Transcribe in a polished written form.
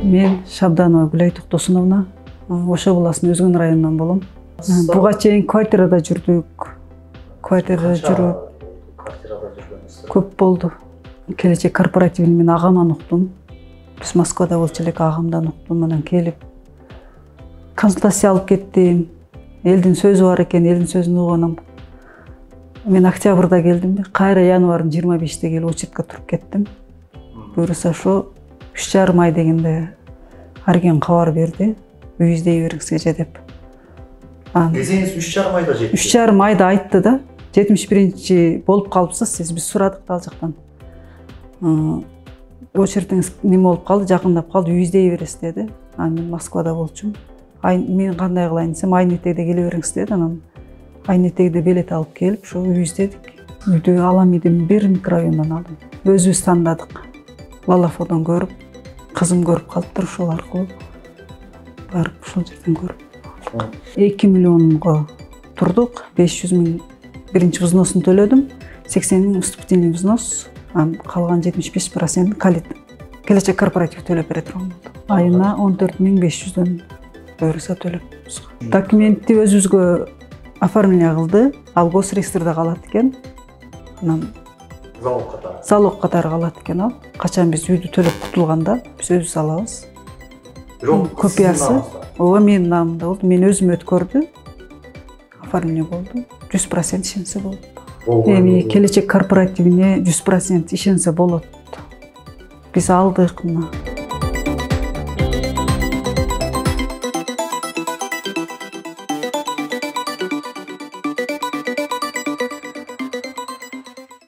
Мен Шабданова Гүлай Токтосуновна, Оша буласынын Өзгөн районунан болом. Буга чейин квартирада жүрдүк. Квартирада жүрүп көп болду. Келечек корпоративин мен агаман уктум. Биз Москвада болчу элек, агамдан уктум, анан келип консультация алып кеттим. Элдин сөзү бар экен, элдин сөзүн угунум. Мен октябрда келдим, кайра январдын 25-те келип очередке туруп кеттим. Буюрса ошо 3,5 ай дегенде Арген кабар берди, үй издей бериңизге деп. Кезеңиз 3,5 айда жетти. 3,5 айда айтты да, 71-чи болуп калыпсыз сиз, биз сурадык ал жактан. Очередиңиз неме болуп калды, жакындап калды, үй издей бересиз деди. Мен Москвада болчумун. Мен кандай кылайын десем, айнын этегиде келе бериңиз деди. Анан айнын этегиде билет алып келип, ошо үй издедик. Үйдү Аламидин 1 микрорайонунан алдым. Өзүбүз тандадык. Лалафодон көрүп, кызым көрүп калыптыр, ошол аркылуу барып ошол жерден көрүп. 2 миллионго турдук, 500 000 биринчи взносун төлөдүм, 80 000 вступительный взнос, калган 75% келечек корпоратив төлөп бере турган болду. Айына 14 500 буюрса төлөп. Документти өзүбүзгө оформление кылды, ал госреестрде калат экен. Анан залог катары калат экен ал. Качан биз үйдү төлөп кутулганда биз өзүбүз алабыз. Копиясы ооба менин наамымда болду. Мен өзүм өткөрдү. Оформление болду. 100% ишенсе болду. Эми келечек корпоративине 100% ишенсе болот. Биз алдык мына.